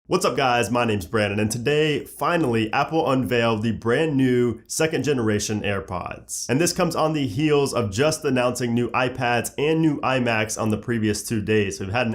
What's up guys, my name's Brandon, and today, finally, Apple unveiled the brand new second generation AirPods. And this comes on the heels of just announcing new iPads and new iMacs on the previous 2 days. We've had a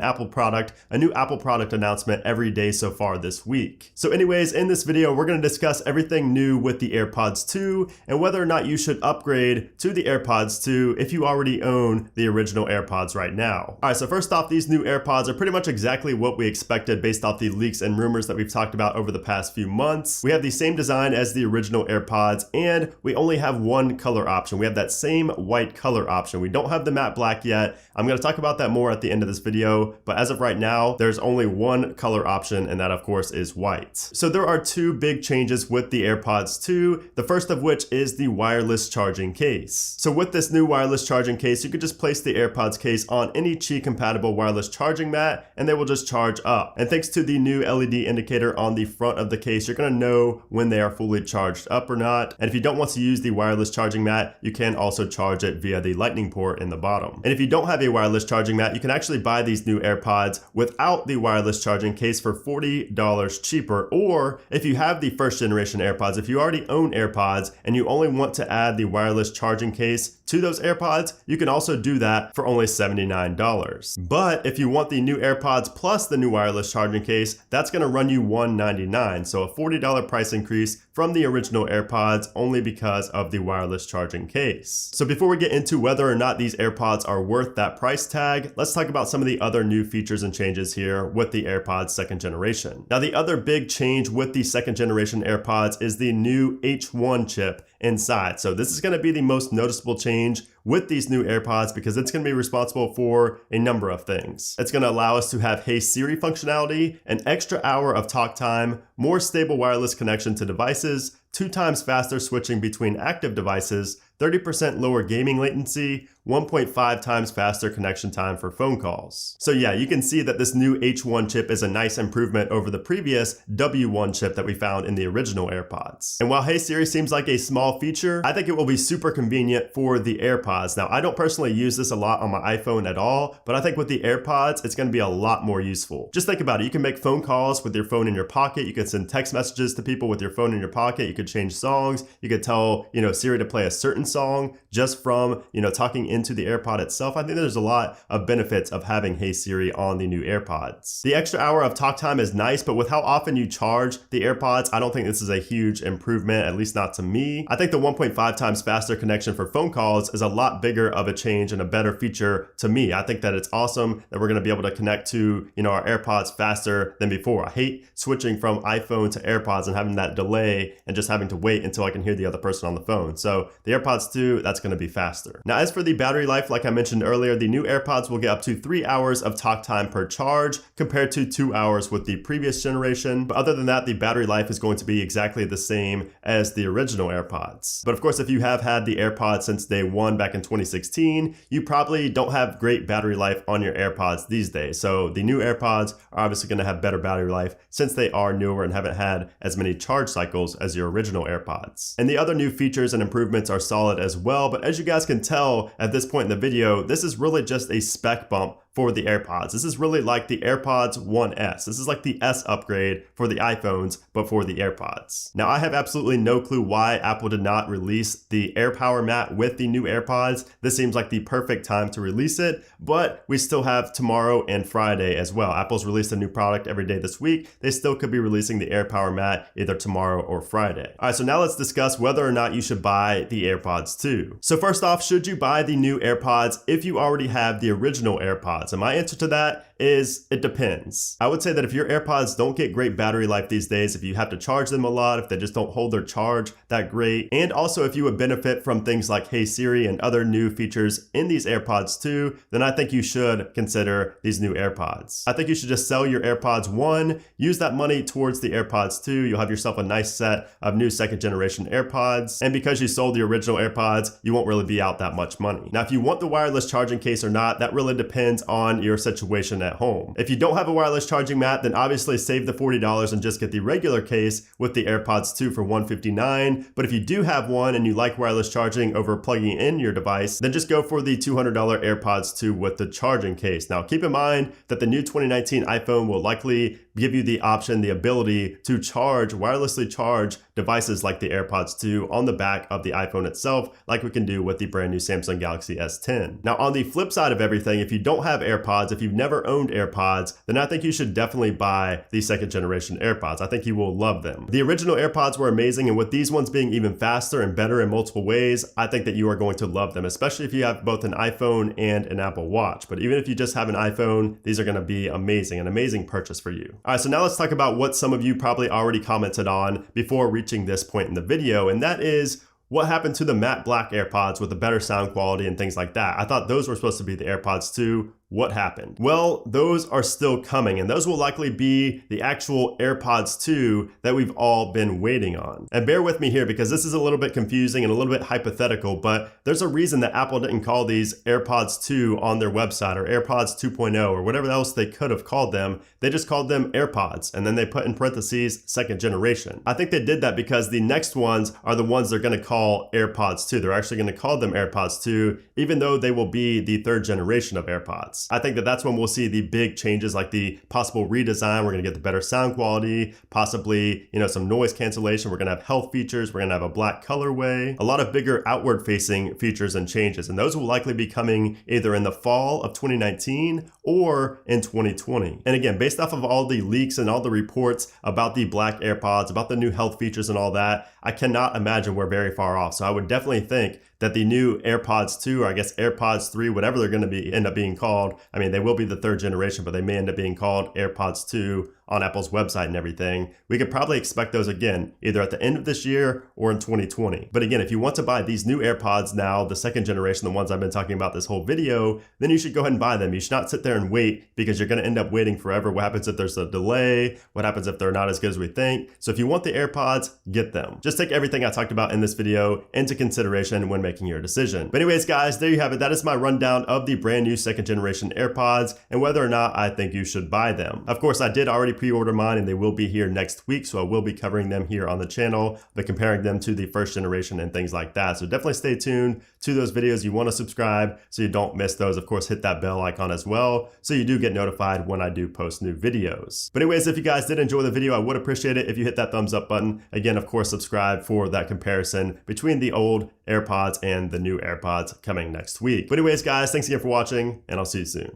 new Apple product announcement every day so far this week. So anyways, in this video, we're gonna discuss everything new with the AirPods 2 and whether or not you should upgrade to the AirPods 2 if you already own the original AirPods right now. All right, so first off, these new AirPods are pretty much exactly what we expected based off the leaks and rumors that we've talked about over the past few months. We have the same design as the original AirPods, and we only have one color option. We have that same white color option. We don't have the matte black yet. I'm going to talk about that more at the end of this video, but as of right now, there's only one color option, and that of course is white. So there are two big changes with the AirPods 2, the first of which is the wireless charging case. So with this new wireless charging case, you could just place the AirPods case on any Qi compatible wireless charging mat, and they will just charge up. And thanks to the new LED indicator on the front of the case, you're going to know when they are fully charged up or not. And if you don't want to use the wireless charging mat, you can also charge it via the lightning port in the bottom. And if you don't have a wireless charging mat, you can actually buy these new AirPods without the wireless charging case for $40 cheaper. Or if you have the first generation AirPods, if you already own AirPods and you only want to add the wireless charging case to those AirPods, you can also do that for only $79. But if you want the new AirPods plus the new wireless charging case, that's going to run you $199. So a $40 price increase from the original AirPods only because of the wireless charging case. So before we get into whether or not these AirPods are worth that price tag, let's talk about some of the other new features and changes here with the AirPods second generation. Now the other big change with the second generation AirPods is the new H1 chip inside. So this is going to be the most noticeable change with these new AirPods because it's going to be responsible for a number of things. It's going to allow us to have Hey Siri functionality, an extra hour of talk time, more stable wireless connection to devices, 2 times faster switching between active devices, 30% lower gaming latency, 1.5 times faster connection time for phone calls. So yeah, you can see that this new H1 chip is a nice improvement over the previous W1 chip that we found in the original AirPods. And while Hey Siri seems like a small feature, I think it will be super convenient for the AirPods. Now, I don't personally use this a lot on my iPhone at all, but I think with the AirPods, it's going to be a lot more useful. Just think about it. You can make phone calls with your phone in your pocket. You can send text messages to people with your phone in your pocket. You could change songs. You could tell, Siri to play a certain song just from, talking into the AirPod itself. I think there's a lot of benefits of having Hey Siri on the new AirPods. The extra hour of talk time is nice, but with how often you charge the AirPods, I don't think this is a huge improvement, at least not to me. I think the 1.5 times faster connection for phone calls is a lot bigger of a change and a better feature to me. I think that it's awesome that we're going to be able to connect to, our AirPods faster than before. I hate switching from iPhone to AirPods and having that delay and just having to wait until I can hear the other person on the phone. So the AirPods 2, that's going to be faster. Now, as for the battery life, like I mentioned earlier, the new AirPods will get up to 3 hours of talk time per charge compared to 2 hours with the previous generation. But other than that, the battery life is going to be exactly the same as the original AirPods. But of course, if you have had the AirPods since day one back in 2016, you probably don't have great battery life on your AirPods these days. So the new AirPods are obviously going to have better battery life since they are newer and haven't had as many charge cycles as your original AirPods. And the other new features and improvements are solid as well, but as you guys can tell at this point in the video, this is really just a spec bump for the AirPods. This is really like the AirPods 1S. This is like the S upgrade for the iPhones, but for the AirPods. Now, I have absolutely no clue why Apple did not release the AirPower mat with the new AirPods. This seems like the perfect time to release it, but we still have tomorrow and Friday as well. Apple's released a new product every day this week. They still could be releasing the AirPower mat either tomorrow or Friday. All right, so now let's discuss whether or not you should buy the AirPods 2. So first off, should you buy the new AirPods if you already have the original AirPods? And my answer to that is it depends. I would say that if your AirPods don't get great battery life these days, if you have to charge them a lot, if they just don't hold their charge that great, and also if you would benefit from things like Hey Siri and other new features in these AirPods 2, then I think you should consider these new AirPods. I think you should just sell your AirPods 1, use that money towards the AirPods 2. You'll have yourself a nice set of new second generation AirPods. And because you sold the original AirPods, you won't really be out that much money. Now, if you want the wireless charging case or not, that really depends on your situation at home. If you don't have a wireless charging mat, then obviously save the $40 and just get the regular case with the AirPods 2 for $159. But if you do have one and you like wireless charging over plugging in your device, then just go for the $200 AirPods 2 with the charging case. Now, keep in mind that the new 2019 iPhone will likely give you the option, the ability to wirelessly charge devices like the AirPods 2 on the back of the iPhone itself, like we can do with the brand new Samsung Galaxy S10. Now, on the flip side of everything, if you don't have AirPods, if you've never owned AirPods, then I think you should definitely buy the second generation AirPods. I think you will love them. The original AirPods were amazing, and with these ones being even faster and better in multiple ways, I think that you are going to love them, especially if you have both an iPhone and an Apple Watch. But even if you just have an iPhone, these are going to be amazing, an amazing purchase for you. All right, so now let's talk about what some of you probably already commented on before reaching this point in the video, and that is what happened to the matte black AirPods with the better sound quality and things like that. I thought those were supposed to be the AirPods 2. What happened? Well, those are still coming, and those will likely be the actual AirPods 2 that we've all been waiting on. And bear with me here because this is a little bit confusing and a little bit hypothetical, but there's a reason that Apple didn't call these AirPods 2 on their website, or AirPods 2.0, or whatever else they could have called them. They just called them AirPods, and then they put in parentheses second generation. I think they did that because the next ones are the ones they're going to call AirPods 2. They're actually going to call them AirPods 2, even though they will be the third generation of AirPods. I think that that's when we'll see the big changes, like the possible redesign. We're going to get the better sound quality, possibly, some noise cancellation. We're going to have health features. We're going to have a black colorway, a lot of bigger outward facing features and changes. And those will likely be coming either in the fall of 2019 or in 2020. And again, based off of all the leaks and all the reports about the black AirPods, about the new health features and all that, I cannot imagine we're very far off. So I would definitely think that the new AirPods 2, or I guess AirPods 3, whatever they're going to end up being called, I mean, they will be the third generation, but they may end up being called AirPods 2 on Apple's website and everything. We could probably expect those again, either at the end of this year or in 2020. But again, if you want to buy these new AirPods now, the second generation, the ones I've been talking about this whole video, then you should go ahead and buy them. You should not sit there and wait because you're going to end up waiting forever. What happens if there's a delay? What happens if they're not as good as we think? So if you want the AirPods, get them. Just take everything I talked about in this video into consideration when making your decision. But anyways, guys, there you have it. That is my rundown of the brand new second generation AirPods and whether or not I think you should buy them. Of course, I did already pre-order mine and they will be here next week, so I will be covering them here on the channel, but comparing them to the first generation and things like that. So definitely stay tuned to those videos. You want to subscribe so you don't miss those. Of course, hit that bell icon as well so you do get notified when I do post new videos. But anyways, if you guys did enjoy the video, I would appreciate it if you hit that thumbs up button. Again, of course, subscribe for that comparison between the old AirPods and the new AirPods coming next week. But anyways, guys, thanks again for watching, and I'll see you soon.